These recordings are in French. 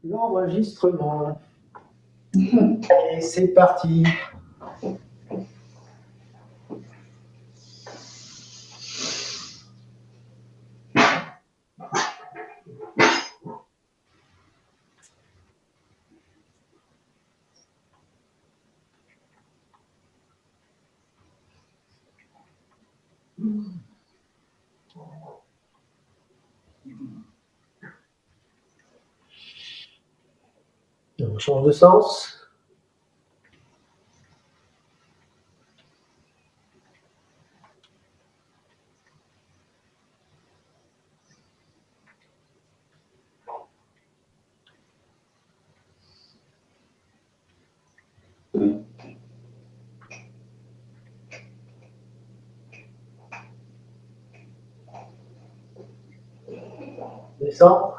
L'enregistrement. Et c'est parti. On change de sens. Descend.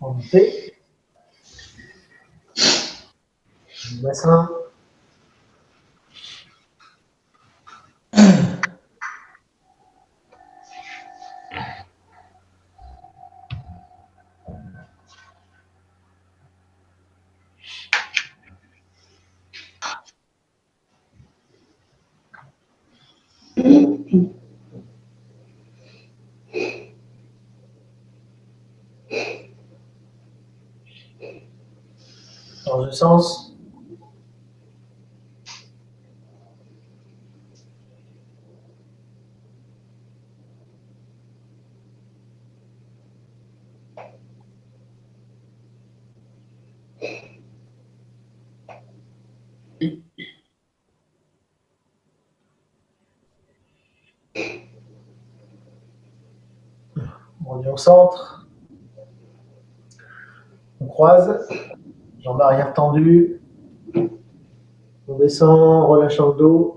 Monter. Bassin. Change de sens. On revient au centre. On croise. Jambes arrière tendues. On descend en relâchant le dos.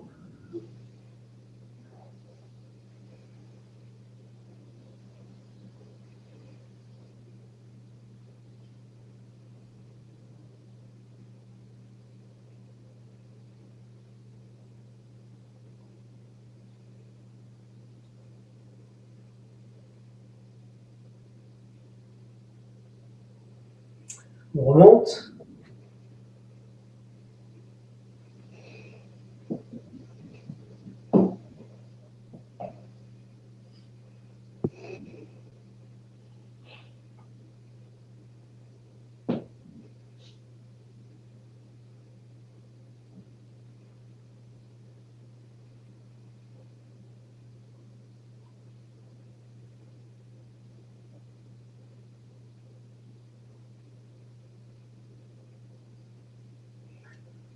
On remonte.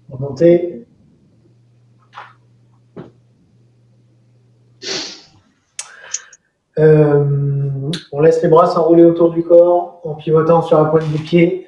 Remonter. On laisse les bras s'enrouler autour du corps en pivotant sur la pointe du pied.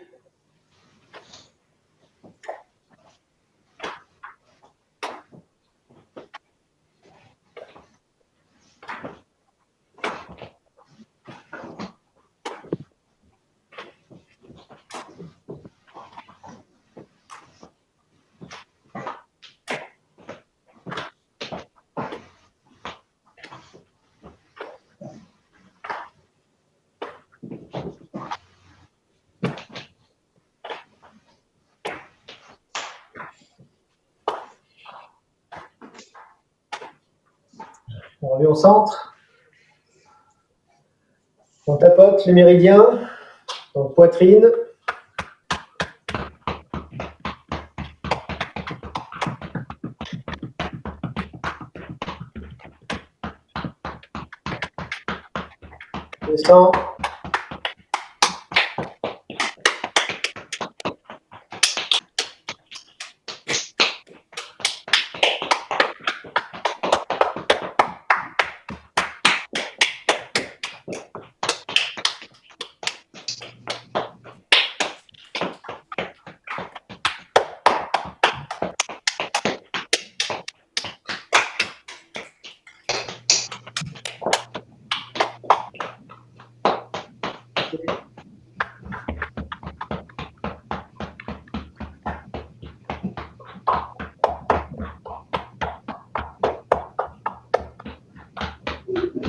On revient au centre. On tapote les méridiens. Donc poitrine. Descend.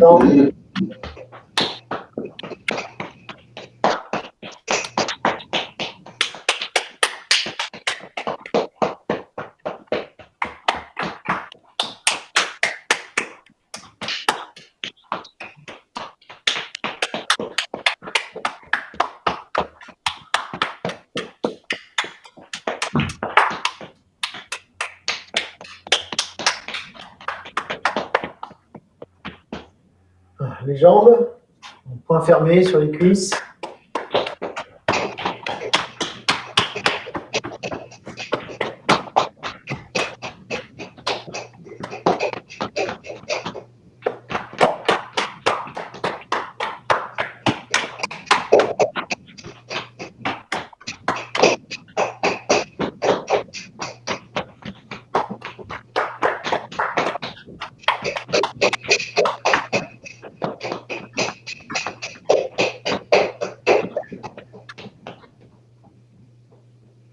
Non. Les jambes, point fermé sur les cuisses.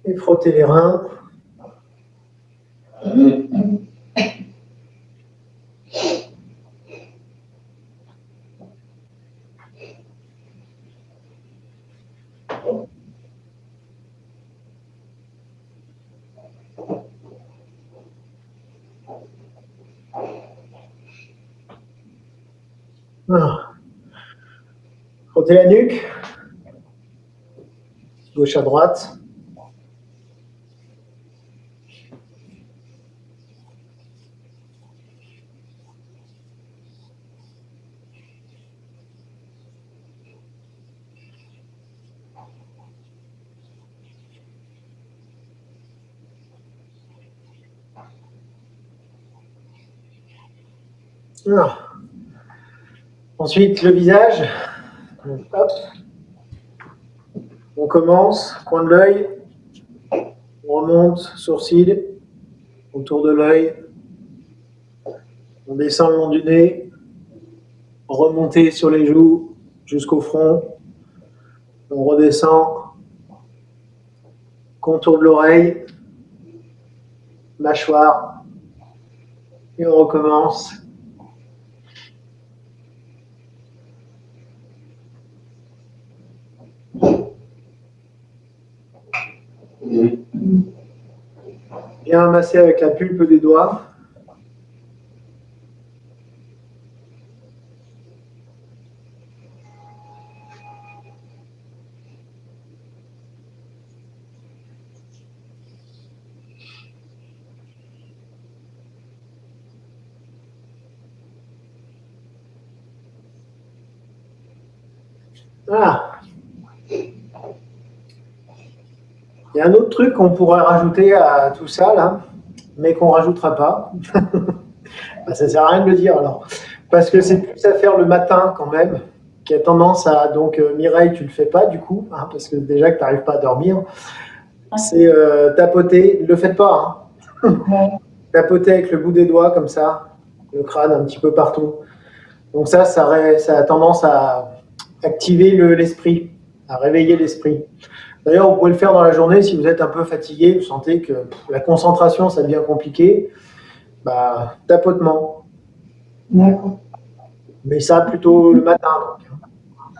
Et frotter les reins. Voilà. Frotter la nuque. Gauche à droite. Voilà. Ensuite, le visage. Donc, hop. On commence, coin de l'œil. On remonte, sourcil, autour de l'œil. On descend le long du nez. Remonter sur les joues jusqu'au front. On redescend. Contour de l'oreille. Mâchoire. Et on recommence. Bien masser avec la pulpe des doigts. Voilà. Il y a un autre truc qu'on pourrait rajouter à tout ça, là, mais qu'on ne rajoutera pas. Bah, ça ne sert à rien de le dire, alors. Parce que c'est plus à faire le matin, quand même, qui a tendance à... Donc, Mireille, tu ne le fais pas, du coup, hein, parce que déjà que tu n'arrives pas à dormir. C'est tapoter. Ne le faites pas, hein. Tapoter avec le bout des doigts, comme ça, le crâne un petit peu partout. Donc ça a tendance à activer l'esprit, à réveiller l'esprit. D'ailleurs, vous pouvez le faire dans la journée si vous êtes un peu fatigué, vous sentez que la concentration, ça devient compliqué. Bah, tapotement. D'accord. Mais ça, plutôt le matin.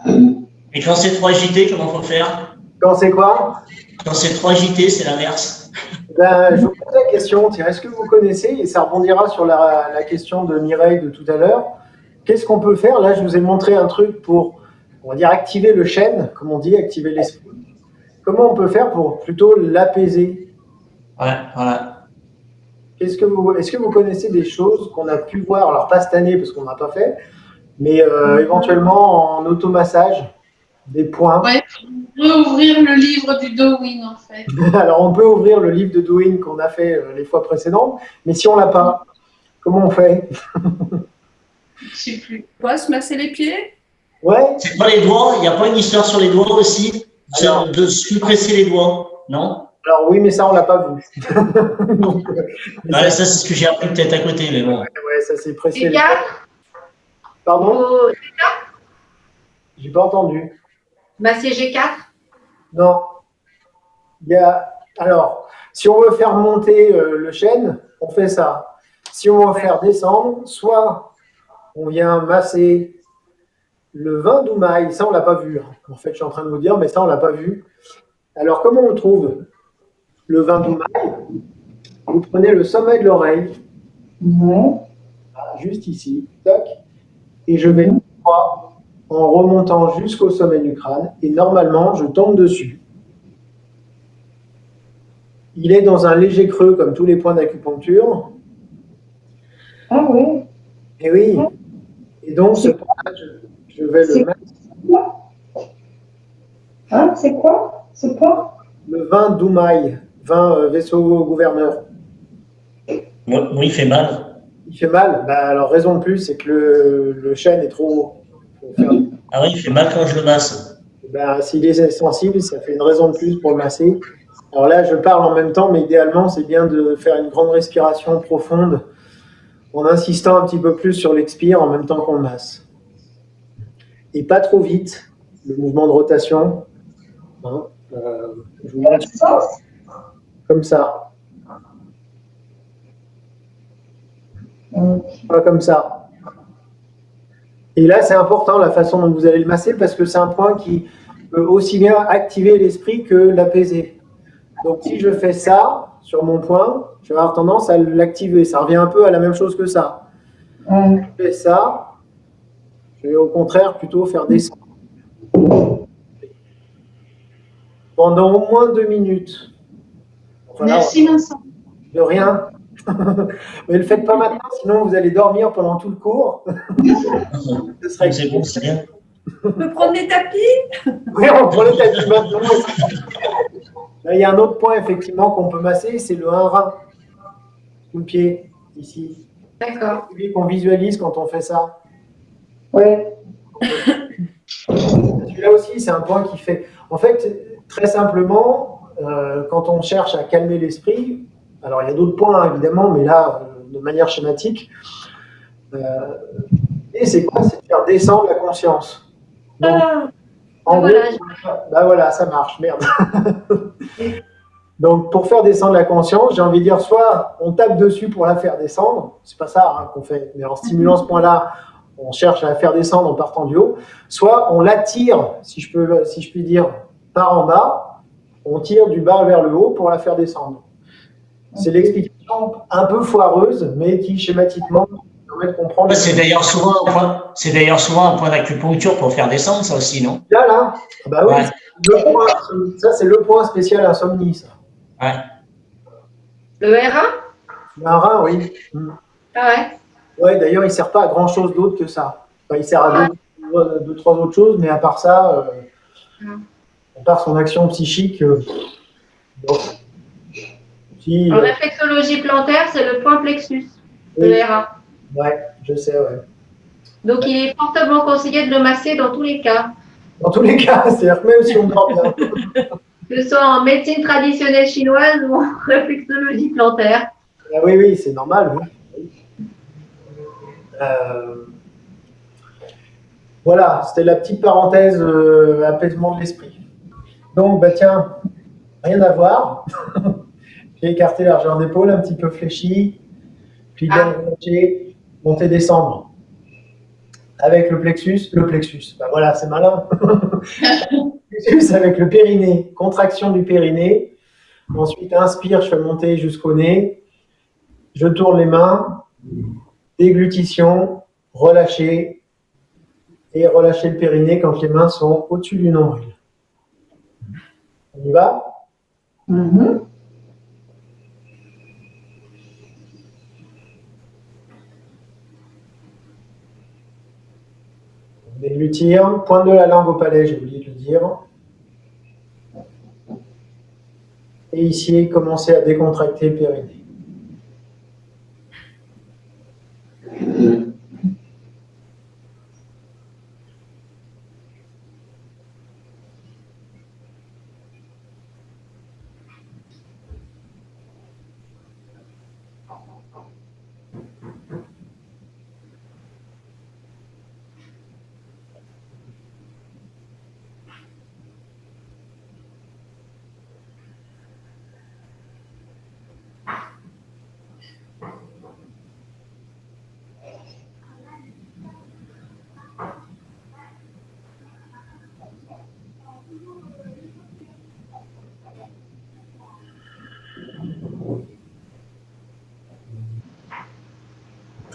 Donc. Et quand c'est trop agité, comment faut faire? Quand c'est quoi? Quand c'est trop agité, c'est l'inverse. Ben, je vous pose la question, est-ce que vous connaissez, et ça rebondira sur la question de Mireille de tout à l'heure, qu'est-ce qu'on peut faire? Là, je vous ai montré un truc pour, on va dire, activer le chêne, comme on dit, activer l'esprit. Comment on peut faire pour plutôt l'apaiser? Ouais, voilà. Est-ce que vous connaissez des choses qu'on a pu voir, alors pas cette année parce qu'on n'a pas fait, mais éventuellement en automassage, des points? Ouais, on peut ouvrir le livre du Dowin en fait. Alors on peut ouvrir le livre de Dowin qu'on a fait les fois précédentes, mais si on l'a pas, comment on fait? Je sais plus. Quoi, se masser les pieds? Ouais. C'est pas les doigts, il n'y a pas une histoire sur les doigts aussi? Alors, de se presser les doigts, non? Alors oui, mais ça on l'a pas vu. Donc, ouais, ça c'est ce que j'ai appris peut-être à côté, mais bon. Ouais, ça c'est pressé. Et Pardon? J'ai pas entendu. Masser G4? Non. Alors, si on veut faire monter le chêne, on fait ça. Si on veut faire descendre, soit on vient masser le vin d'Oumaï. Ça, on ne l'a pas vu, hein. En fait, je suis en train de vous dire, mais ça, on ne l'a pas vu. Alors, comment on le trouve? Le vin d'Oumaï, vous prenez le sommet de l'oreille, Ouais. juste ici, tac, et je vais droit en remontant jusqu'au sommet du crâne, et normalement, je tombe dessus. Il est dans un léger creux, comme tous les points d'acupuncture. Ah oui. Et oui. Et donc, ce point-là, je vais le mettre. Hein, c'est quoi ce point? Le vin d'Oumaï, vin vaisseau gouverneur. Moi, il fait mal. Il fait mal. Bah, alors, raison de plus, c'est que le chêne est trop haut. Faut faire... Ah oui, il fait mal quand je le masse. Ben, s'il est sensible, ça fait une raison de plus pour le masser. Alors là, je parle en même temps, mais idéalement, c'est bien de faire une grande respiration profonde en insistant un petit peu plus sur l'expire en même temps qu'on le masse. Et pas trop vite, le mouvement de rotation. Hein, je vous montre comme ça. Pas comme ça. Et là, c'est important la façon dont vous allez le masser parce que c'est un point qui peut aussi bien activer l'esprit que l'apaiser. Donc, si je fais ça sur mon point, je vais avoir tendance à l'activer. Ça revient un peu à la même chose que ça. Si je fais ça, je vais au contraire plutôt faire descendre. Pendant au moins 2 minutes. Voilà. Merci Vincent. De rien. Mais ne le faites pas maintenant, sinon vous allez dormir pendant tout le cours. Ce serait c'est bon, c'est bien. On peut prendre les tapis? Oui, on prend les tapis maintenant. Là, il y a un autre point effectivement qu'on peut masser, c'est le 1 rein. Sous le pied, ici. D'accord. C'est celui qu'on visualise quand on fait ça. Oui. Celui-là aussi, c'est un point qui fait... En fait, très simplement, quand on cherche à calmer l'esprit, alors il y a d'autres points évidemment, mais là, de manière schématique, et c'est quoi? C'est de faire descendre la conscience. Donc, en gros, bah voilà, ça marche, merde. Donc, pour faire descendre la conscience, j'ai envie de dire, soit on tape dessus pour la faire descendre, c'est pas ça hein, qu'on fait, mais en stimulant ce point-là, on cherche à la faire descendre en partant du haut, soit on l'attire, si je puis dire, par en bas, on tire du bas vers le haut pour la faire descendre. C'est l'explication un peu foireuse, mais qui schématiquement permet de comprendre. Ouais, c'est d'ailleurs souvent un point d'acupuncture pour faire descendre, ça aussi, non? Là, ah bah oui, ouais. Ça c'est le point spécial insomnie, ça. Ouais. Le R1? Le rein, oui. Ah ouais. Ouais, d'ailleurs, il ne sert pas à grand chose d'autre que ça. Enfin, il sert à deux, trois autres choses, mais à part ça, à part son action psychique, bon. Si, en réflexologie plantaire, c'est le point plexus, le R1. Ouais, je sais, ouais. Donc, il est fortement conseillé de le masser dans tous les cas. Dans tous les cas, c'est-à-dire que même si on dort bien. Que ce soit en médecine traditionnelle chinoise ou en réflexologie plantaire. Ah oui, c'est normal, oui. Voilà, c'était la petite parenthèse apaisement de l'esprit. Donc, bah tiens, rien à voir. J'ai écarté l'argent d'épaule, un petit peu fléchi, puis bien relâché, monter, descendre. Avec le plexus, bah voilà, c'est malin. Plexus avec le périnée, contraction du périnée. Ensuite, inspire, je fais monter jusqu'au nez. Je tourne les mains, déglutition, relâcher, et relâcher le périnée quand les mains sont au-dessus du nombril. On y va? Déglutir, pointe de la langue au palais, j'ai oublié de le dire. Et ici, commencer à décontracter le périnée.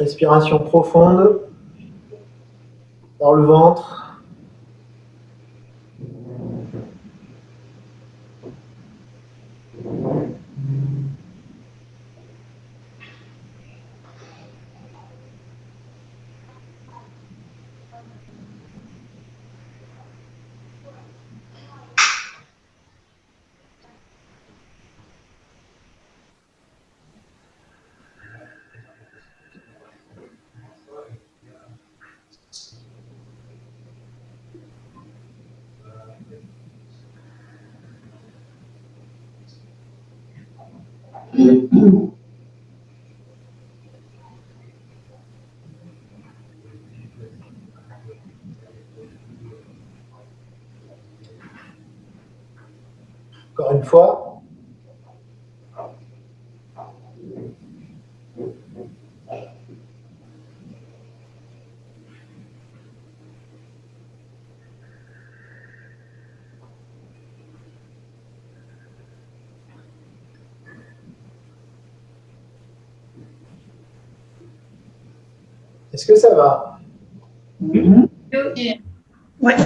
Respiration profonde dans le ventre. Encore une fois. Est-ce que ça va? Ouais.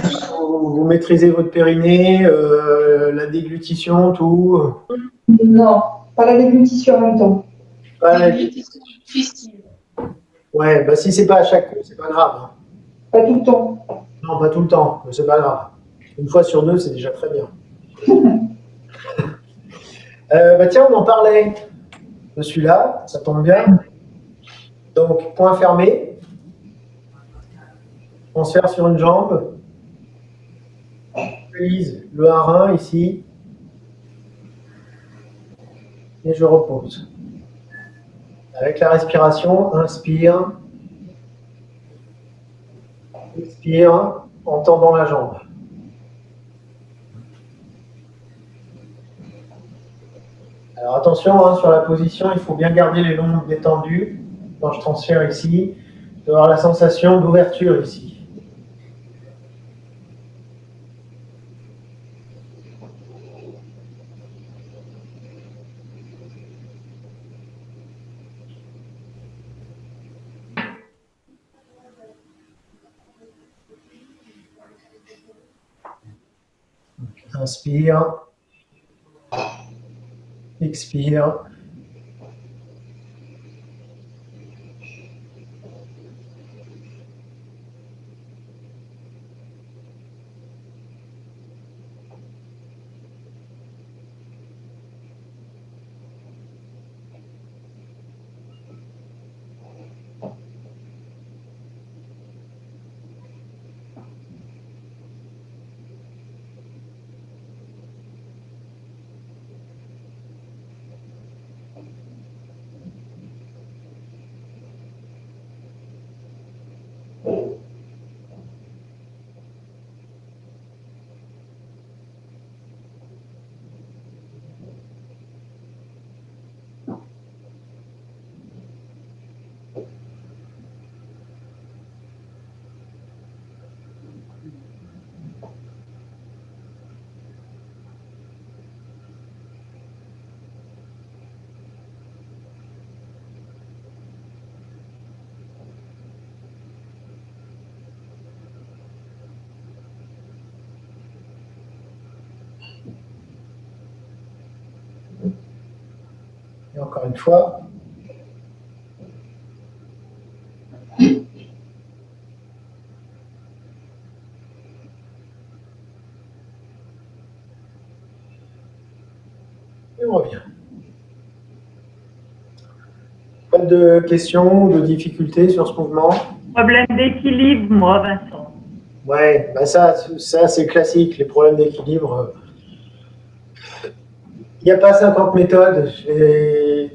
Vous maîtrisez votre périnée, la déglutition, tout? Non, pas la déglutition en même temps. Ouais, bah si c'est pas à chaque coup, c'est pas grave. Hein. Pas tout le temps. Non, pas tout le temps, mais c'est pas grave. Une fois sur deux, c'est déjà très bien. Bah tiens, on en parlait de celui-là, ça tombe bien. Donc, point fermé. Transfert sur une jambe. J'utilise le 1-1 ici. Et je repose. Avec la respiration, inspire. Expire en tendant la jambe. Alors attention, hein, sur la position, il faut bien garder les lombes détendues. Quand je transfère ici, je dois avoir la sensation d'ouverture ici. Inspire. Expire. Et encore une fois. Et on revient. Pas de questions ou de difficultés sur ce mouvement? Problème d'équilibre, moi, Vincent. Ouais, bah ça c'est classique, les problèmes d'équilibre. Il n'y a pas 50 méthodes.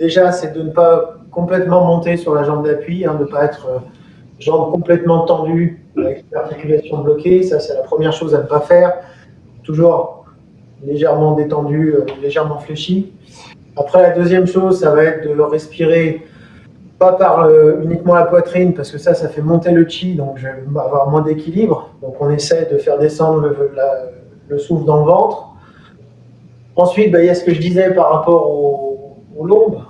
Déjà, c'est de ne pas complètement monter sur la jambe d'appui, hein, de ne pas être jambe complètement tendue avec l'articulation bloquée. Ça, c'est la première chose à ne pas faire. Toujours légèrement détendu, légèrement fléchi. Après, la deuxième chose, ça va être de respirer pas par uniquement la poitrine, parce que ça fait monter le chi, donc je vais avoir moins d'équilibre. Donc on essaie de faire descendre le souffle dans le ventre. Ensuite, il y a ce que je disais par rapport aux lombes.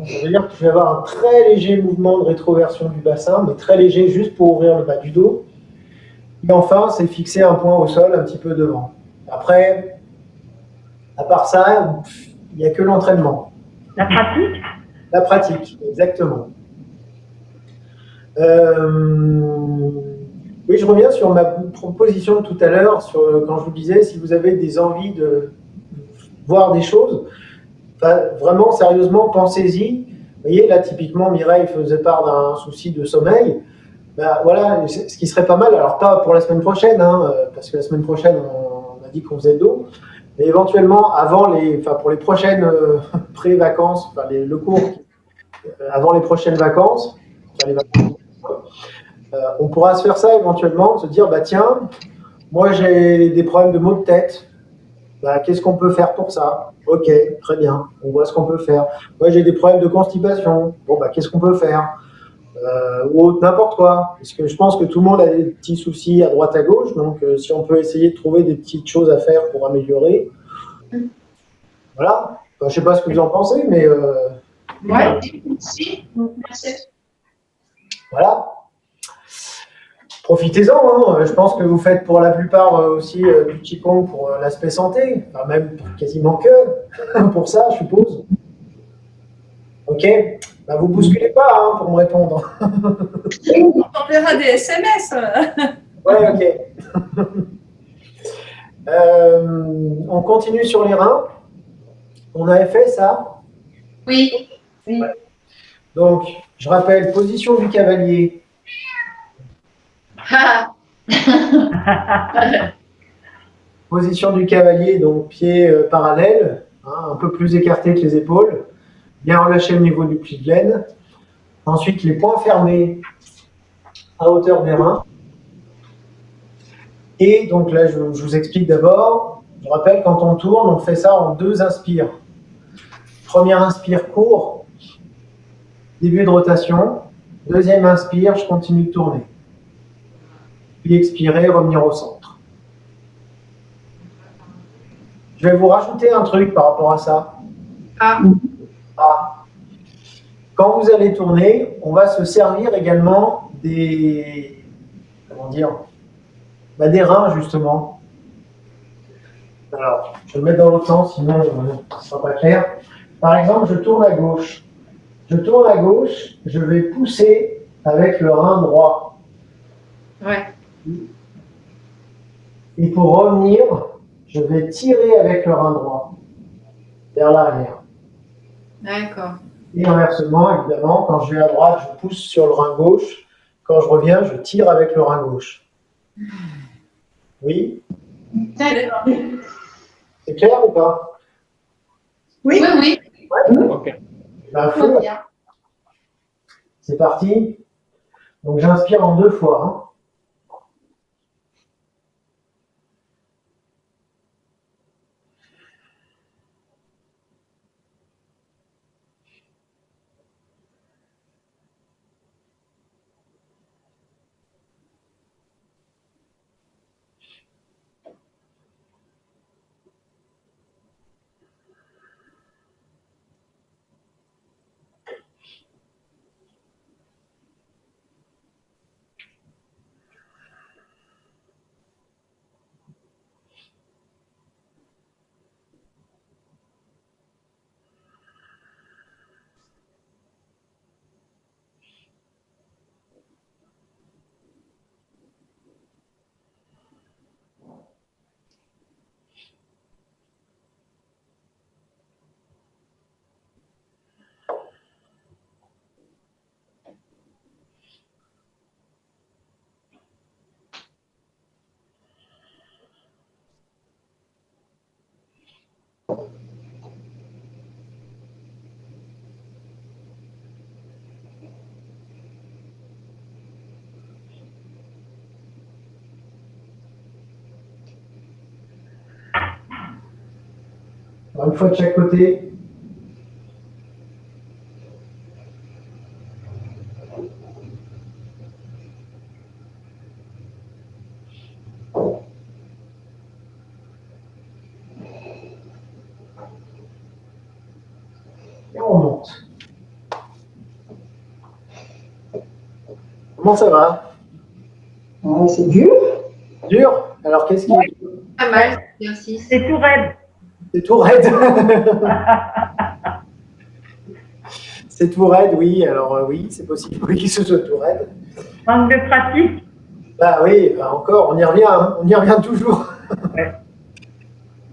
Ça veut dire que je vais avoir un très léger mouvement de rétroversion du bassin, mais très léger juste pour ouvrir le bas du dos. Et enfin, c'est fixer un point au sol un petit peu devant. Après, à part ça, il n'y a que l'entraînement. La pratique? La pratique, exactement. Oui, je reviens sur ma proposition de tout à l'heure, quand je vous disais, si vous avez des envies de voir des choses, vraiment, sérieusement, pensez-y. Vous voyez, là, typiquement, Mireille faisait part d'un souci de sommeil. Ben, voilà, ce qui serait pas mal, alors pas pour la semaine prochaine, hein, parce que la semaine prochaine, on a dit qu'on faisait dos, mais éventuellement, pour les prochaines pré-vacances, le cours, avant les prochaines vacances, les vacances, on pourra se faire ça éventuellement, se dire, bah tiens, moi j'ai des problèmes de maux de tête, bah, qu'est-ce qu'on peut faire pour ça? Ok, très bien, on voit ce qu'on peut faire. Moi j'ai des problèmes de constipation, bon bah qu'est-ce qu'on peut faire? Ou n'importe quoi, parce que je pense que tout le monde a des petits soucis à droite à gauche, donc si on peut essayer de trouver des petites choses à faire pour améliorer, voilà. Enfin, je sais pas ce que vous en pensez, mais Ouais, si, merci. voilà. Profitez-en, hein. Je pense que vous faites pour la plupart aussi du Qigong pour l'aspect santé, enfin, même quasiment que pour ça, je suppose. Ok, bah, vous bousculez pas hein, pour me répondre. On t'enverra des SMS. Ouais, ok. On continue sur les reins. On avait fait ça. Oui. Ouais. Donc, je rappelle, position du cavalier. Position du cavalier, donc pied parallèle, hein, un peu plus écarté que les épaules. Bien relâché au niveau du pli de laine. Ensuite, les poings fermés à hauteur des reins. Et donc là, je vous explique d'abord. Je rappelle, quand on tourne, on fait ça en 2 inspires. Première inspire court, début de rotation. Deuxième inspire, je continue de tourner. Puis expirer, revenir au centre. Je vais vous rajouter un truc par rapport à ça. Ah. Quand vous allez tourner, on va se servir également des reins justement. Alors, je vais le mettre dans l'autre sens, sinon ce ne sera pas clair. Par exemple, je tourne à gauche. Je tourne à gauche, je vais pousser avec le rein droit. Ouais. Et pour revenir, je vais tirer avec le rein droit vers l'arrière. D'accord. Et inversement, évidemment, quand je vais à droite, je pousse sur le rein gauche. Quand je reviens, je tire avec le rein gauche. Oui? D'accord. C'est clair ou pas? Oui, oui. Ouais. Ok. Ben, feu. C'est parti. Donc j'inspire en 2 fois. Hein. Alors, une fois de chaque côté. Et on monte. Comment ça va? Ouais, c'est dur. Dur? Alors, qu'est-ce qui est dur? Pas mal, merci. C'est tout raide. C'est tout raide. C'est tout raide, oui. Alors, oui, c'est possible oui, que ce soit tout raide. Manque de pratique. Bah oui, bah encore, on y revient, hein. On y revient toujours. Ouais.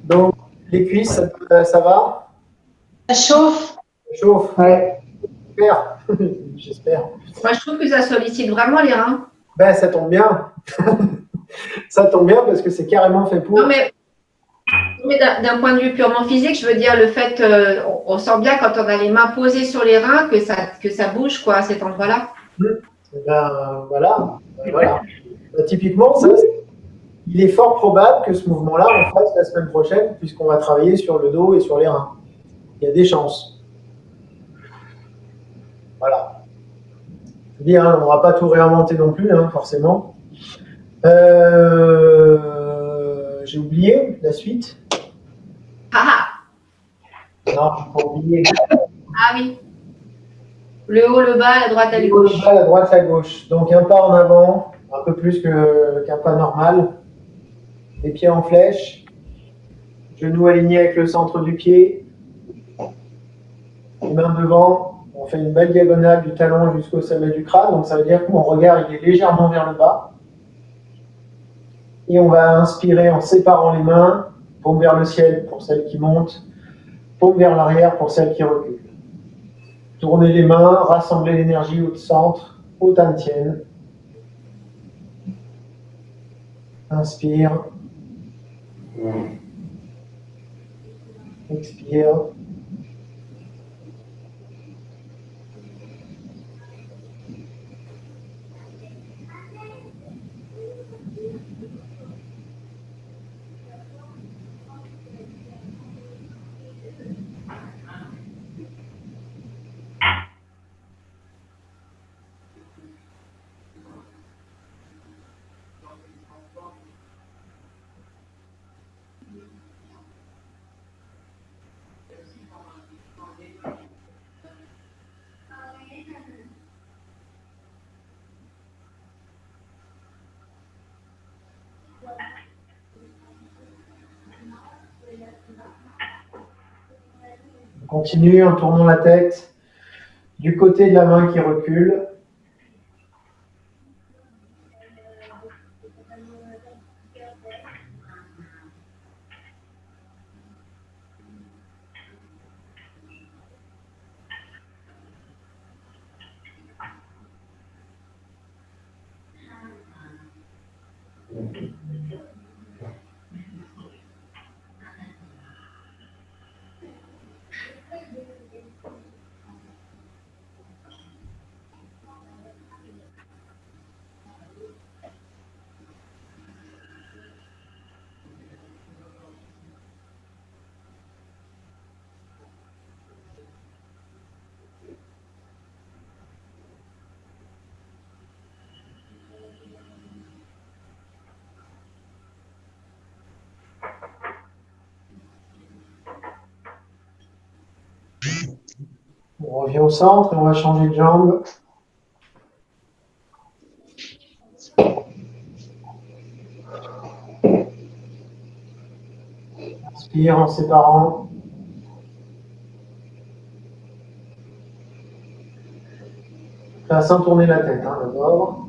Donc, les cuisses, ça va? Ça chauffe. Ça chauffe? Ouais. J'espère. J'espère. Moi, je trouve que ça sollicite vraiment les reins. Ben, ça tombe bien. Ça tombe bien parce que c'est carrément fait pour. Non, mais d'un point de vue purement physique, je veux dire, le fait, on sent bien quand on a les mains posées sur les reins que ça bouge, quoi, à cet endroit-là. Ben, voilà. Voilà. Ben, typiquement, ça, il est fort probable que ce mouvement-là, on fasse la semaine prochaine, puisqu'on va travailler sur le dos et sur les reins. Il y a des chances. Voilà. Je dis, hein, on ne va pas tout réinventer non plus, hein, forcément. J'ai oublié la suite. Ah, Non, j'ai pas oublié. ah oui. Le haut, le bas, la droite, la Le gauche. bas, la droite, la gauche. Donc un pas en avant, un peu plus qu'un pas normal. Les pieds en flèche. Genoux alignés avec le centre du pied. Les mains devant. On fait une belle diagonale du talon jusqu'au sommet du crâne. Donc ça veut dire que mon regard il est légèrement vers le bas. Et on va inspirer en séparant les mains. Paume vers le ciel pour celles qui montent. Paume vers l'arrière pour celles qui reculent. Tournez les mains, rassemblez l'énergie au centre, au Tantien. Inspire. Expire. On continue en tournant la tête du côté de la main qui recule. On revient au centre et on va changer de jambe. Inspire en séparant. Là, sans tourner la tête, hein, d'abord.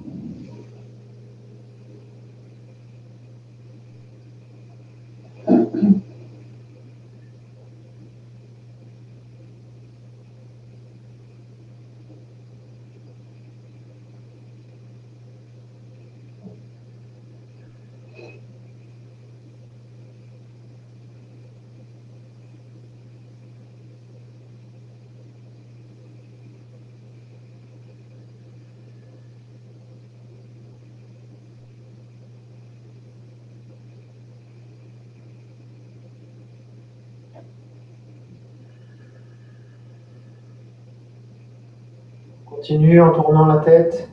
Continue en tournant la tête.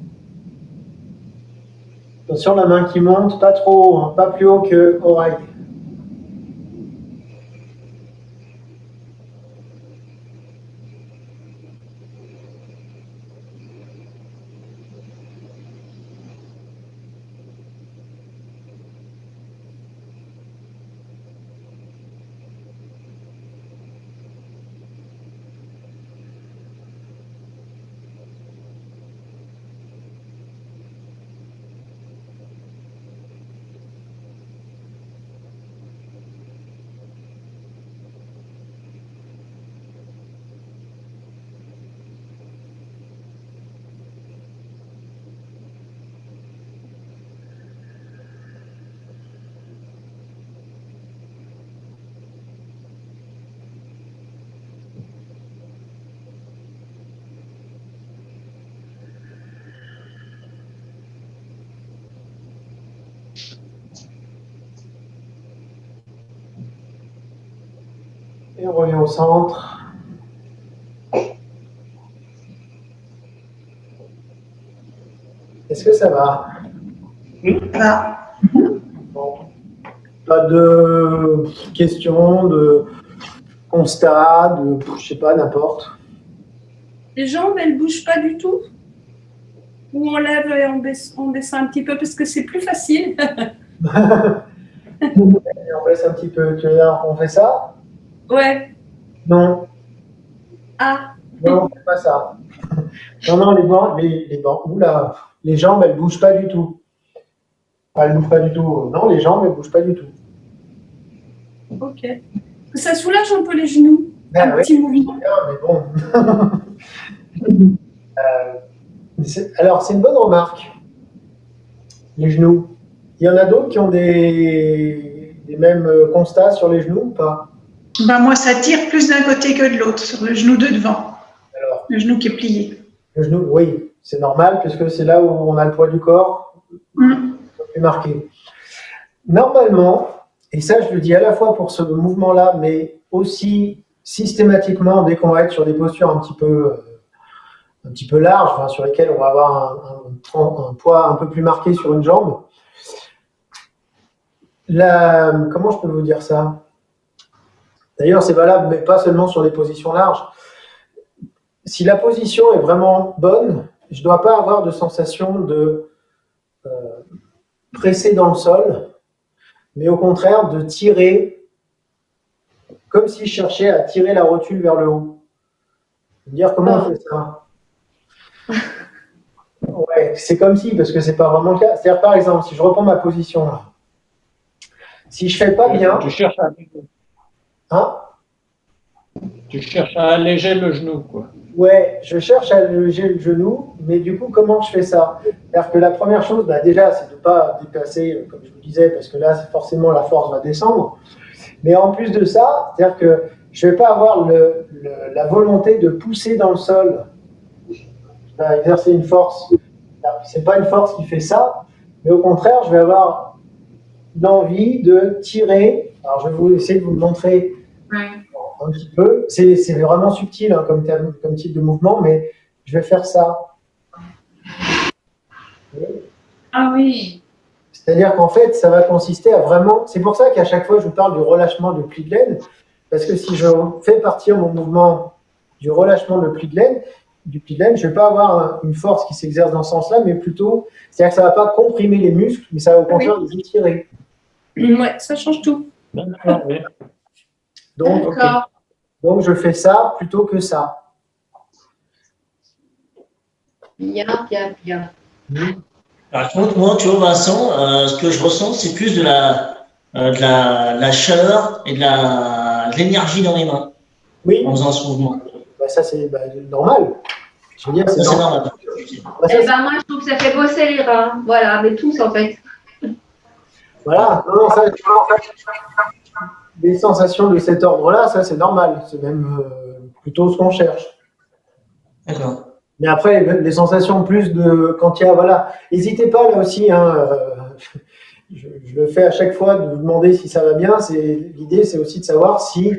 Attention, la main qui monte, pas trop haut, hein, pas plus haut que oreille. Et on revient au centre. Est-ce que ça va? Là. Bon. Pas de questions, de constats, de je sais pas, n'importe. Les jambes, elles bougent pas du tout? Ou on lève et on descend un petit peu parce que c'est plus facile. Et on laisse un petit peu. Tu veux dire, on fait ça? Ouais. Non, Ah, non, on fait pas ça. Non, non, oula, les jambes, elles bougent pas du tout. Elles bougent pas du tout. Non, les jambes, elles bougent pas du tout. ok. Ça soulage un peu les genoux. Ah, Un oui. petit mouvement. Mais bon. Alors, c'est une bonne remarque. Les genoux. Il y en a d'autres qui ont des mêmes constats sur les genoux ou pas? Ben moi, ça tire plus d'un côté que de l'autre, sur le genou de devant, Alors, le genou qui est plié. le genou, oui, c'est normal puisque c'est là où on a le poids du corps plus marqué. Normalement, et ça je le dis à la fois pour ce mouvement-là, mais aussi systématiquement dès qu'on va être sur des postures un petit peu larges, enfin, sur lesquelles on va avoir un poids un peu plus marqué sur une jambe. Comment je peux vous dire ça? D'ailleurs, c'est valable, mais pas seulement sur les positions larges. Si la position est vraiment bonne, je ne dois pas avoir de sensation de presser dans le sol, mais au contraire de tirer, comme si je cherchais à tirer la rotule vers le haut. Dire comment on fait ça? Ouais, c'est comme si, parce que c'est pas vraiment le cas. C'est-à-dire, par exemple, si je reprends ma position là, si je fais pas bien, Tu cherches hein? Tu cherches à alléger le genou, quoi. Ouais, je cherche à alléger le genou, mais du coup, comment je fais ça? C'est-à-dire que la première chose, bah déjà, c'est de ne pas dépasser, comme je vous disais, parce que là, forcément, la force va descendre. Mais en plus de ça, c'est-à-dire que je ne vais pas avoir la volonté de pousser dans le sol. Je vais exercer une force. Ce n'est pas une force qui fait ça, mais au contraire, je vais avoir l'envie de tirer. Alors, je vais essayer de vous le montrer. Ouais. Un petit peu. C'est vraiment subtil hein, comme type de mouvement, mais je vais faire ça. Ah oui. C'est-à-dire qu'en fait, ça va consister à vraiment... C'est pour ça qu'à chaque fois, je vous parle du relâchement de pli de laine, parce que si je fais partir mon mouvement du relâchement de pli de laine, je ne vais pas avoir une force qui s'exerce dans ce sens-là, mais plutôt... C'est-à-dire que ça ne va pas comprimer les muscles, mais ça va au contraire les étirer. Ouais, ça change tout. D'accord, oui. Donc, je fais ça plutôt que ça. Bien. Par contre, moi, tu vois, Vincent, ce que je ressens, c'est plus de la chaleur et de l'énergie dans les mains Oui, en faisant ce mouvement. bah, ça c'est normal. Je veux dire, c'est Ça, c'est normal. normal. Bah, ça, Eh ben, moi, je trouve que ça fait bosser les reins. Voilà, mais tous, en fait. voilà, non, ça, des sensations de cet ordre-là, ça c'est normal. C'est même plutôt ce qu'on cherche. D'accord. Mais après, les sensations plus de quand il y a, voilà, n'hésitez pas là aussi, hein, je le fais à chaque fois de vous demander si ça va bien. L'idée, c'est aussi de savoir si,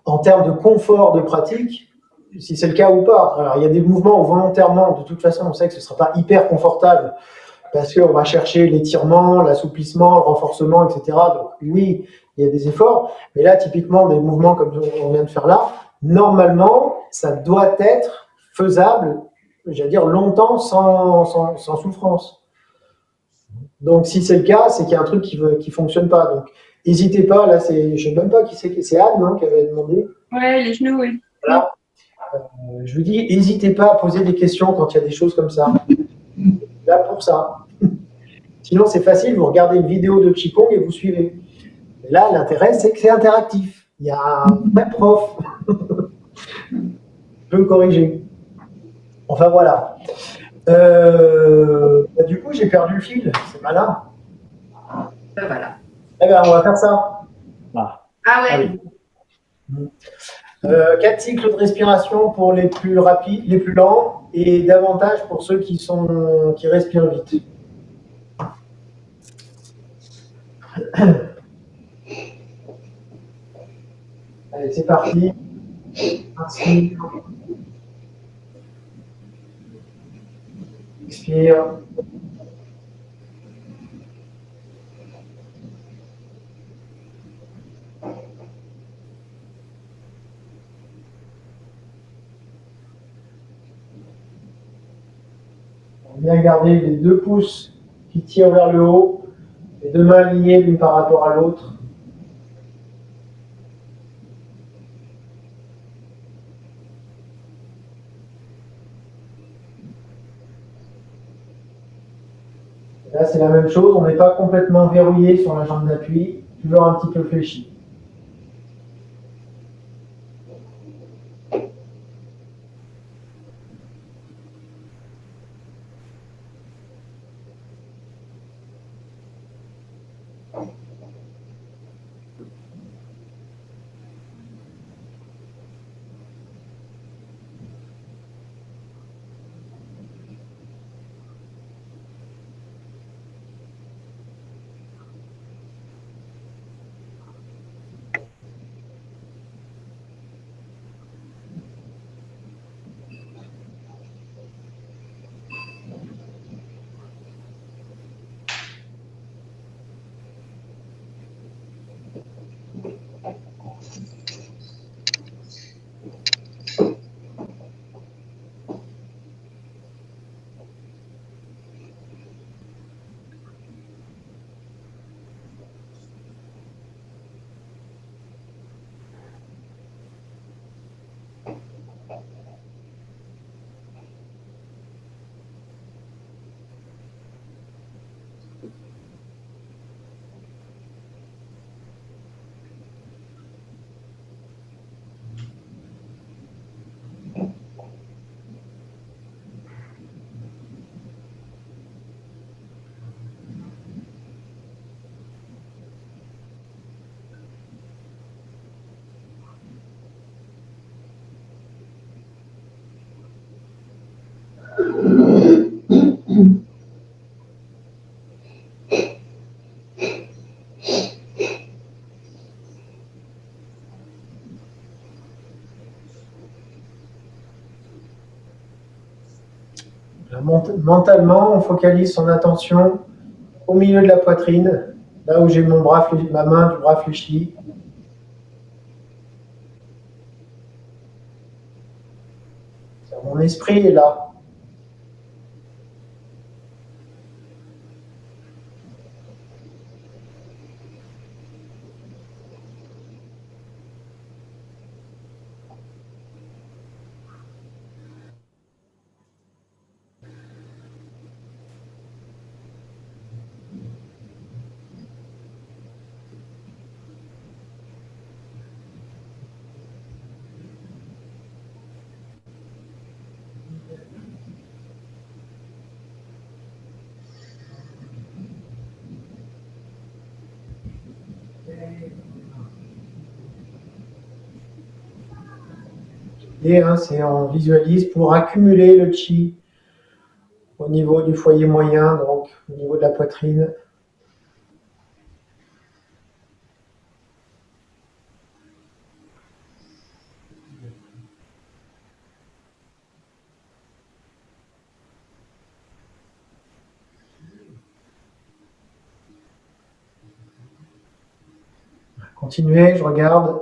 en termes de confort de pratique, si c'est le cas ou pas. Alors, il y a des mouvements où volontairement, de toute façon, on sait que ce ne sera pas hyper confortable parce qu'on va chercher l'étirement, l'assouplissement, le renforcement, etc. Donc, oui, il y a des efforts. Mais là, typiquement, des mouvements comme on vient de faire là, normalement, ça doit être faisable, j'allais dire, longtemps sans souffrance. Donc, si c'est le cas, c'est qu'il y a un truc qui ne fonctionne pas. Donc, n'hésitez pas. Là, je ne sais même pas qui c'est. C'est Anne qui avait demandé. Ouais, les genoux, oui. Voilà. Je vous dis, n'hésitez pas à poser des questions quand il y a des choses comme ça. Là, pour ça. Sinon, c'est facile. Vous regardez une vidéo de Qigong et vous suivez. Et là, l'intérêt, c'est que c'est interactif. Il y a un vrai prof qui peut corriger. Enfin, voilà. Du coup, j'ai perdu le fil. C'est malin. Voilà. Eh bien, on va faire ça. Ah ouais. 4 cycles de respiration pour les plus rapides, les plus lents, et davantage pour ceux qui respirent vite. Allez, c'est parti. Inspire. Expire. Bien garder les 2 pouces qui tirent vers le haut, les 2 mains alignées l'une par rapport à l'autre. Là, c'est la même chose, on n'est pas complètement verrouillé sur la jambe d'appui, toujours un petit peu fléchi. Mentalement, on focalise son attention au milieu de la poitrine, là où j'ai ma main du bras fléchi. Mon esprit est là. Et c'est on visualise pour accumuler le chi au niveau du foyer moyen, donc au niveau de la poitrine. Continuez, je regarde.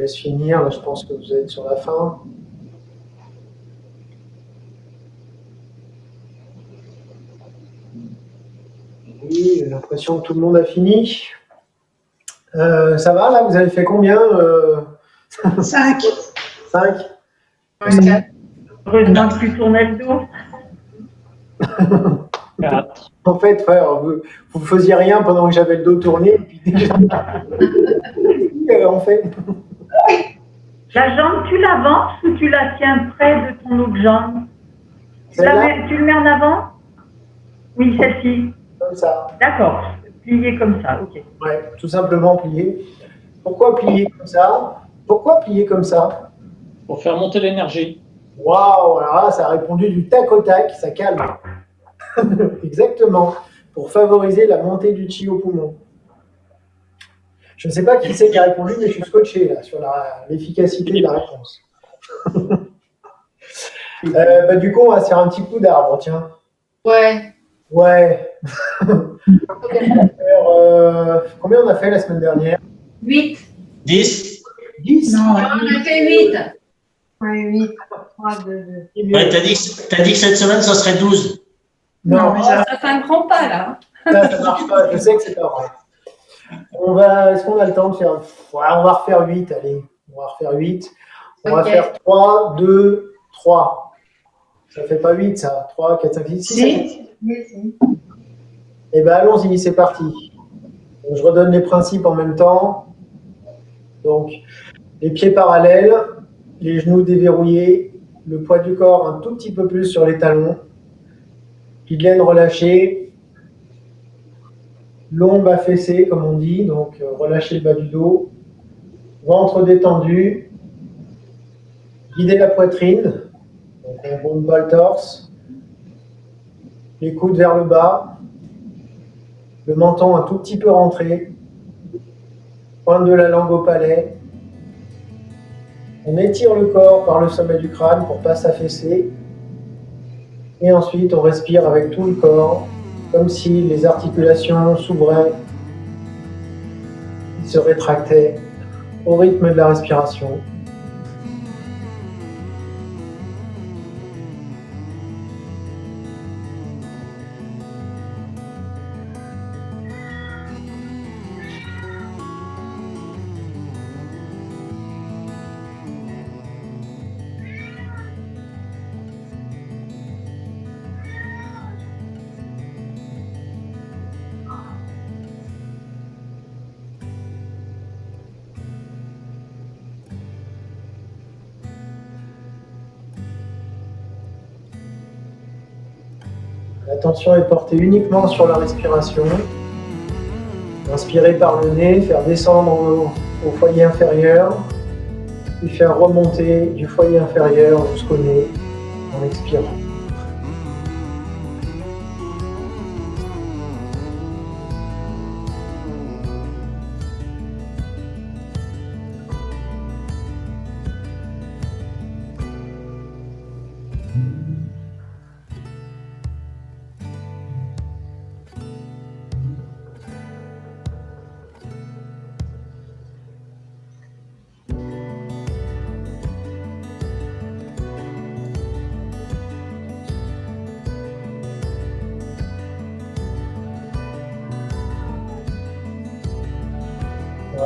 laisse finir. Là, je pense que vous êtes sur la fin. Oui, j'ai l'impression que tout le monde a fini. Ça va, là? Vous avez fait combien 5. 5? Heureusement que tu tournais le dos. 4. En fait, frère, vous faisiez rien pendant que j'avais le dos tourné. Et puis déjà, en fait. La jambe, tu l'avances ou tu la tiens près de ton autre jambe? Celle-là, Tu le mets en avant? Oui, celle-ci. comme ça. D'accord. Plié comme ça, ok. Ouais, tout simplement plier. Pourquoi plier comme ça? Pourquoi plier comme ça? Pour faire monter l'énergie. Waouh, alors là, ça a répondu du tac au tac, ça calme. Exactement, pour favoriser la montée du chi au poumon. Je ne sais pas qui c'est qui a répondu, mais je suis scotché là, sur l'efficacité de la réponse. Du coup, on va se faire un petit coup d'arbre, tiens. Ouais. Ouais. Alors, combien on a fait la semaine dernière? 8. 10. 10. Non, On a fait 8. Ouais, 8, 3, 2, 2. Ouais, t'as dit que cette semaine, ça serait 12. Non, mais Ça fait un grand pas, là. ça ne marche pas, je sais que c'est pas vrai. Est-ce qu'on a le temps de faire. Ouais, on va refaire 8, allez. On va refaire 8. On va Ok. faire 3, 2, 3. Ça fait pas 8, ça. 3, 4, 5, 6, 7. Oui, si. Eh bien, allons-y, c'est parti. Donc, je redonne les principes en même temps. Donc, les pieds parallèles, les genoux déverrouillés, le poids du corps un tout petit peu plus sur les talons, pli de laine relâché, l'omble affaissée, comme on dit, donc relâchez le bas du dos, ventre détendu, guidez la poitrine, donc on ne bombe pas le torse, les coudes vers le bas, le menton un tout petit peu rentré, pointe de la langue au palais. On étire le corps par le sommet du crâne pour ne pas s'affaisser. Et ensuite, on respire avec tout le corps, comme si les articulations s'ouvraient, se rétractaient au rythme de la respiration. L'attention est portée uniquement sur la respiration. Inspirez par le nez, faire descendre au foyer inférieur, puis faire remonter du foyer inférieur jusqu'au nez en expirant.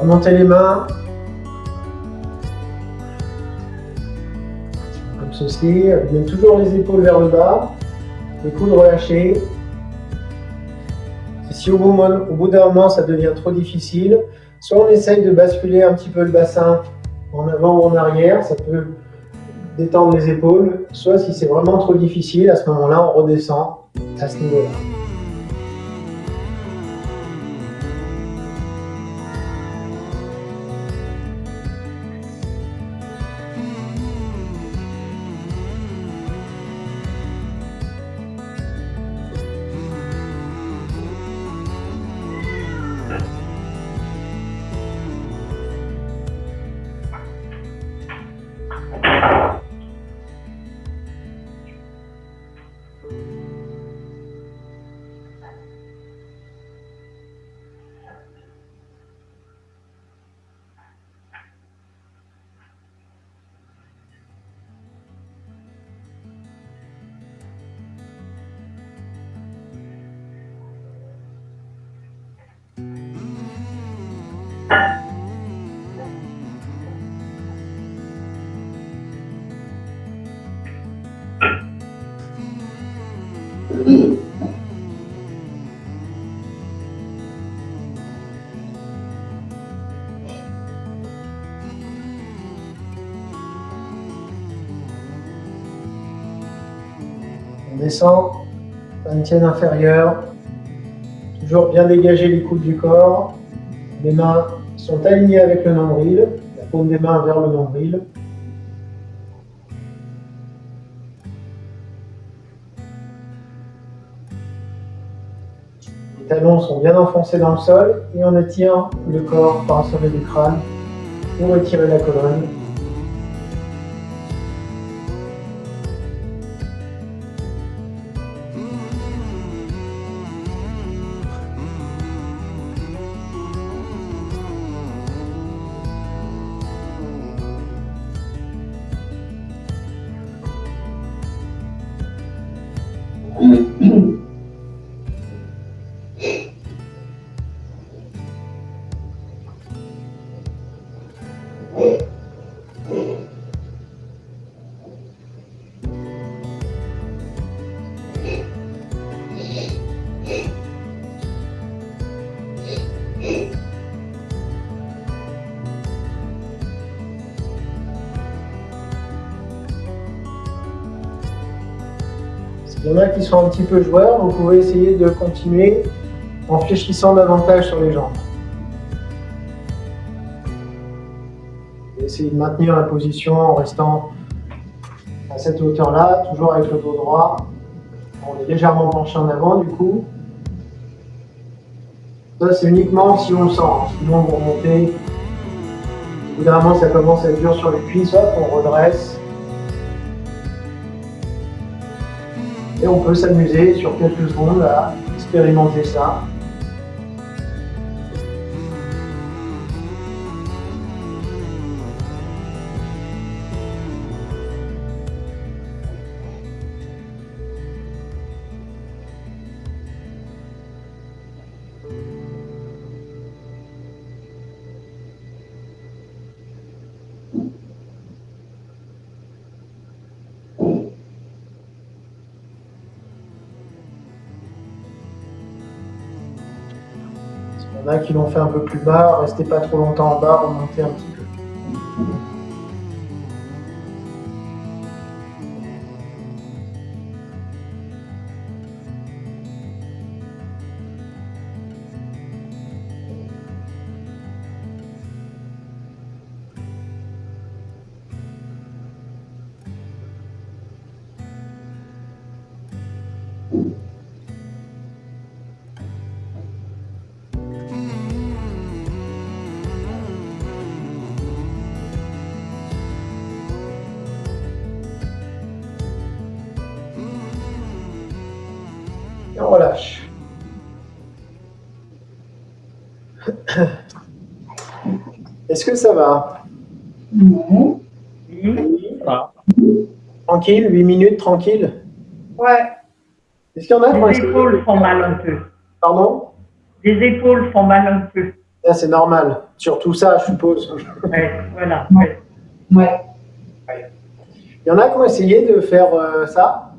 Montez les mains, comme ceci, amenez toujours les épaules vers le bas, les coudes relâchés. Et si au bout d'un moment ça devient trop difficile, soit on essaye de basculer un petit peu le bassin en avant ou en arrière, ça peut détendre les épaules, soit si c'est vraiment trop difficile, à ce moment-là on redescend à ce niveau-là. On descend, tienne inférieure, toujours bien dégager les coudes du corps. Les mains sont alignées avec le nombril, la paume des mains vers le nombril. Les talons sont bien enfoncés dans le sol et on étire le corps par le sommet du crâne pour retirer la colonne. Il y en a qui sont un petit peu joueurs, vous pouvez essayer de continuer en fléchissant davantage sur les jambes. Essayez de maintenir la position en restant à cette hauteur-là, toujours avec le dos droit. On est légèrement penché en avant du coup. Ça c'est uniquement si on le sent, sinon vous remontez. Au bout d'un moment ça commence à être dur sur les cuisses, hop, on redresse. Et on peut s'amuser sur quelques secondes à expérimenter ça. Il y en a qui l'ont fait un peu plus bas, restez pas trop longtemps en bas, remontez un petit peu. Et on relâche. Est-ce que ça va? Voilà. Tranquille, 8 minutes, tranquille. Ouais. Est-ce qu'il y en a qui ont Les essayé épaules font mal un peu. Pardon? Les épaules font mal un peu. Là, c'est normal. Surtout ça, je suppose. Ouais, voilà. Ouais. Ouais. Il y en a qui ont essayé de faire ça?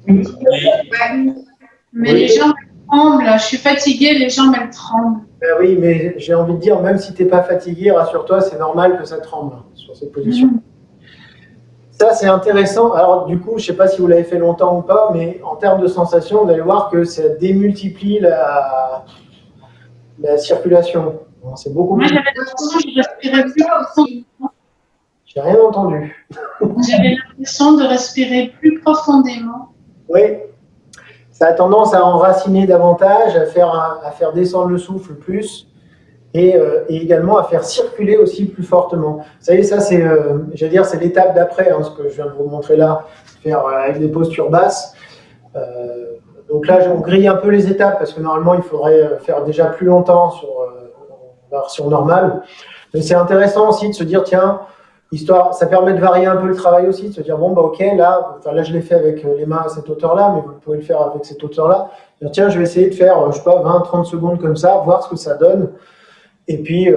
Ouais. Mais Oui. les jambes elles tremblent. Je suis fatiguée, les jambes elles tremblent. Ben oui, mais j'ai envie de dire, même si tu n'es pas fatigué, rassure-toi, c'est normal que ça tremble sur cette position. Ça, c'est intéressant. Alors, du coup, je ne sais pas si vous l'avez fait longtemps ou pas, mais en termes de sensation, vous allez voir que ça démultiplie la circulation. Bon, c'est beaucoup Moi plus. j'avais l'impression que je respirais plus profondément. J'ai rien entendu. J'avais l'impression de respirer plus profondément. Oui, ça a tendance à enraciner davantage, à faire descendre le souffle plus et également à faire circuler aussi plus fortement. Vous savez, ça c'est, j'allais dire, c'est l'étape d'après, ce que je viens de vous montrer là, faire avec des postures basses. Donc là, on grille un peu les étapes parce que normalement, il faudrait faire déjà plus longtemps sur la version normale. Mais c'est intéressant aussi de se dire, tiens, ça permet de varier un peu le travail aussi, de se dire, bon, bah ok, là je l'ai fait avec les mains à cette hauteur-là, mais vous pouvez le faire avec cette hauteur-là. Dire, tiens, je vais essayer de faire, je sais pas, 20-30 secondes comme ça, voir ce que ça donne. Et puis,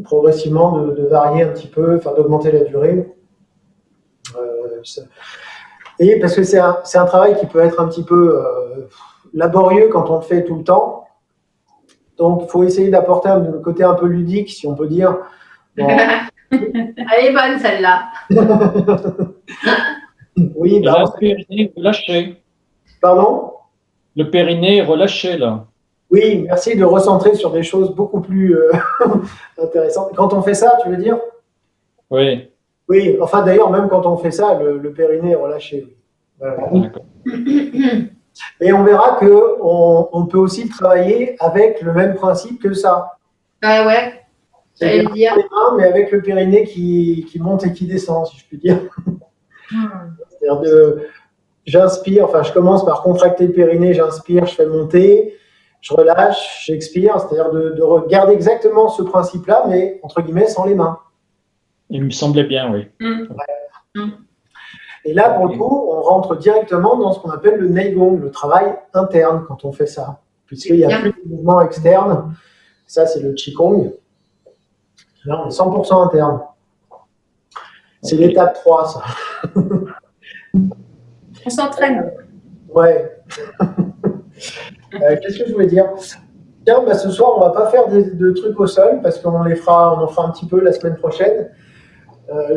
progressivement, de varier un petit peu, enfin, d'augmenter la durée. Et parce que c'est un travail qui peut être un petit peu laborieux quand on le fait tout le temps. Donc, il faut essayer d'apporter un côté un peu ludique, si on peut dire. Bon. Elle est bonne, celle-là. Oui, Et bah, là, le périnée est relâché. pardon? Le périnée est relâché, là. Oui, merci de recentrer sur des choses beaucoup plus intéressantes. Quand on fait ça, tu veux dire? Oui. Oui, enfin d'ailleurs, même quand on fait ça, le périnée est relâché. Voilà. D'accord. Et on verra qu'on peut aussi le travailler avec le même principe que ça. Ah ouais, j'allais le dire. Les mains, mais avec le périnée qui monte et qui descend, si je puis dire. C'est-à-dire j'inspire, enfin je commence par contracter le périnée, j'inspire, je fais monter, je relâche, j'expire, c'est-à-dire de regarder exactement ce principe-là, mais entre guillemets sans les mains. Il me semblait bien, oui. Et là, pour le coup, on rentre directement dans ce qu'on appelle le Neigong, le travail interne quand on fait ça. Puisqu'il n'y a plus de mouvement externe. Ça, c'est le Qigong. Là, on est 100% interne. C'est l'étape 3, ça. On s'entraîne. Ouais. Qu'est-ce que je voulais dire? Tiens, bah, ce soir, on va pas faire de trucs au sol parce qu'on en fera un petit peu la semaine prochaine.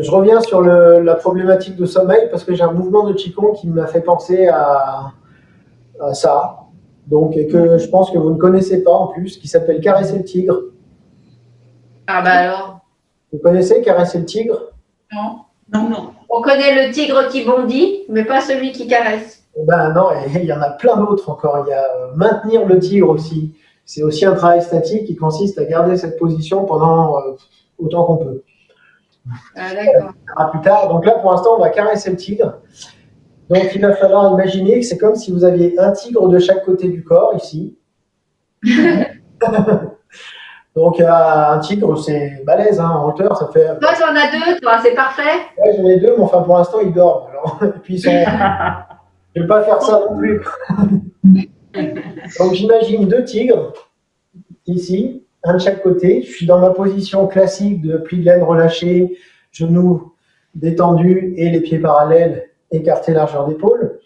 Je reviens sur la problématique de sommeil parce que j'ai un mouvement de Qigong qui m'a fait penser à ça. Donc, et que je pense que vous ne connaissez pas en plus, qui s'appelle Caresser le tigre. Ah bah alors. Vous connaissez Caresser le tigre? Non. Non, non. On connaît le tigre qui bondit, mais pas celui qui caresse. Eh ben non, et il y en a plein d'autres encore. Il y a maintenir le tigre aussi. C'est aussi un travail statique qui consiste à garder cette position pendant autant qu'on peut. Ah d'accord. On verra plus tard. Donc là, pour l'instant, on va caresser le tigre. Donc il va falloir imaginer que c'est comme si vous aviez un tigre de chaque côté du corps, ici. Donc un tigre, c'est balèze, hein, en hauteur, ça fait... Toi, tu en as deux, toi, c'est parfait. Ouais, j'en ai deux, mais enfin pour l'instant, ils dorment. Alors, et puis je ne vais pas faire ça non plus. Donc j'imagine deux tigres, ici, un de chaque côté. Je suis dans ma position classique de pli de laine relâché, genoux détendus et les pieds parallèles, écartés largeur d'épaule.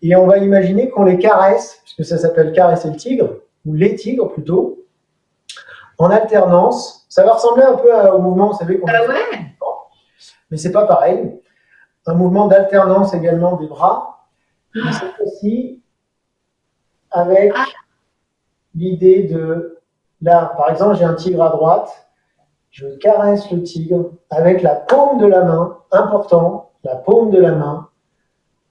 Et on va imaginer qu'on les caresse, puisque ça s'appelle caresser le tigre, ou les tigres plutôt, en alternance. Ça va ressembler un peu au mouvement, vous savez, qu'on Ah a fait, ouais. mais c'est pas pareil. Un mouvement d'alternance également des bras, mais cette fois-ci avec l'idée de, là, par exemple, j'ai un tigre à droite, je caresse le tigre avec la paume de la main, important, la paume de la main,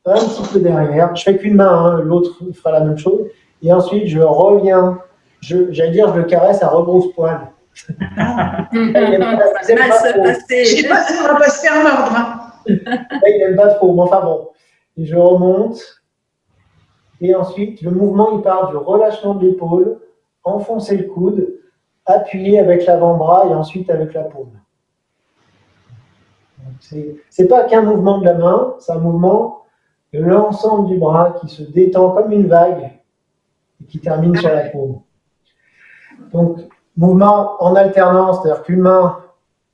un petit peu derrière. Je fais qu'une main, hein, l'autre fera la même chose. Et ensuite, je reviens, j'allais dire, je le caresse à rebrousse-poil. Mal se passer. Je sais pas si on va pas se faire mordre. Hein. Là, il n'aime pas trop, mais enfin bon. Et je remonte. Et ensuite, le mouvement, il part du relâchement de l'épaule, enfoncer le coude, appuyer avec l'avant-bras et ensuite avec la paume. C'est pas qu'un mouvement de la main, c'est un mouvement de l'ensemble du bras qui se détend comme une vague et qui termine sur la paume. Donc, mouvement en alternance, c'est-à-dire qu'une main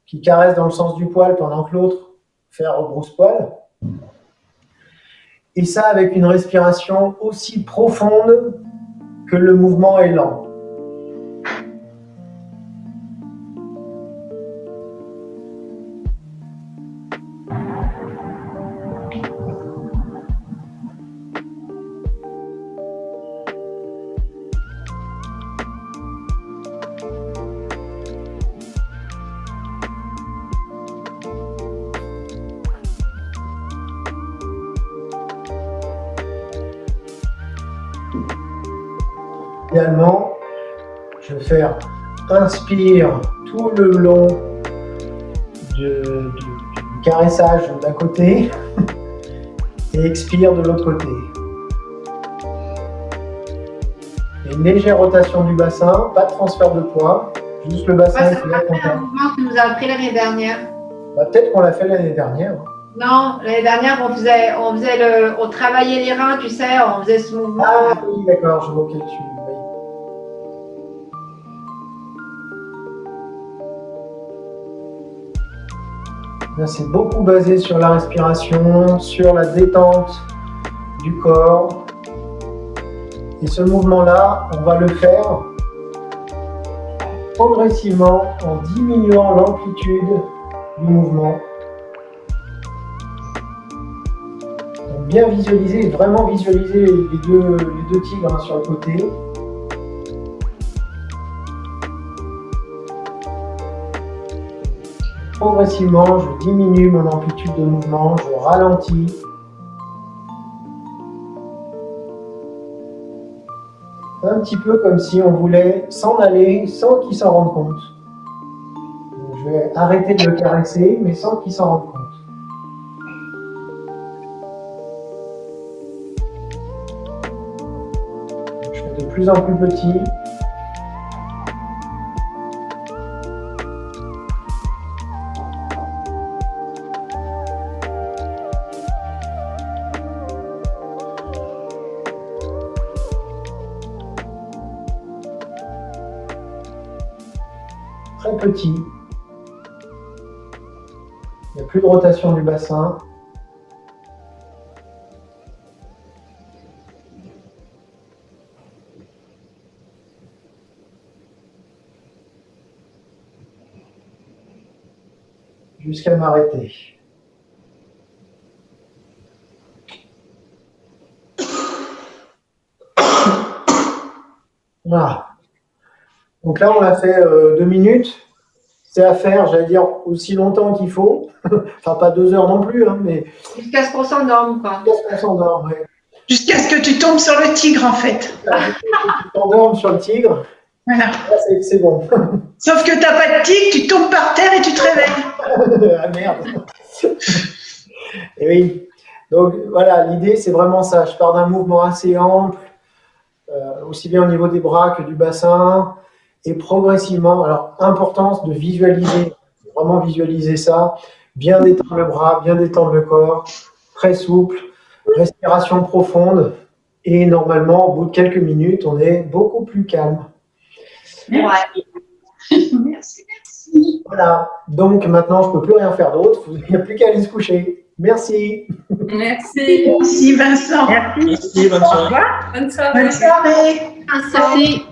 qui caresse dans le sens du poil pendant que l'autre fait un rebrousse-poil. Et ça avec une respiration aussi profonde que le mouvement est lent. Idéalement, je vais faire inspire tout le long du caressage d'un côté et expire de l'autre côté. Et une légère rotation du bassin, pas de transfert de poids, juste le bassin Ouais, ça qui m'a est fait un mouvement que nous a appris l'année dernière. Bah, peut-être qu'on l'a fait l'année dernière. Non, l'année dernière, on travaillait les reins, tu sais, on faisait ce mouvement. Ah oui, d'accord, je vois que tu... oui. Là, c'est beaucoup basé sur la respiration, sur la détente du corps. Et ce mouvement-là, on va le faire progressivement en diminuant l'amplitude du mouvement. Donc bien visualiser, vraiment visualiser les deux tigres, hein, sur le côté. Progressivement, je diminue mon amplitude de mouvement, je ralentis. Un petit peu comme si on voulait s'en aller sans qu'il s'en rende compte. Donc, je vais arrêter de le caresser, mais sans qu'il s'en rende compte. Donc, je fais de plus en plus petit. Très petit. Il n'y a plus de rotation du bassin. Jusqu'à m'arrêter. Voilà. Donc là, on a fait 2 minutes. C'est à faire, j'allais dire, aussi longtemps qu'il faut. Enfin, pas 2 heures non plus, hein, mais Jusqu'à ce qu'on s'endorme, quoi. jusqu'à ce qu'on s'endorme. Ouais. Jusqu'à ce que tu tombes sur le tigre, en fait. Tu t'endormes sur le tigre, Voilà. là, c'est bon. Sauf que tu n'as pas de tigre, tu tombes par terre et tu te réveilles. Ah merde. Et oui. Donc voilà, l'idée, c'est vraiment ça. Je pars d'un mouvement assez ample, aussi bien au niveau des bras que du bassin. Et progressivement, alors, importance de visualiser, vraiment visualiser ça, bien détendre le bras, bien détendre le corps, très souple, respiration profonde, et normalement, au bout de quelques minutes, on est beaucoup plus calme. Ouais. Merci, merci. Voilà, donc maintenant, je ne peux plus rien faire d'autre, il n'y a plus qu'à aller se coucher. Merci. Merci. Merci, Vincent. Merci. Merci, bonne Au soirée. revoir. Bonne soirée. Bonne soirée. Merci.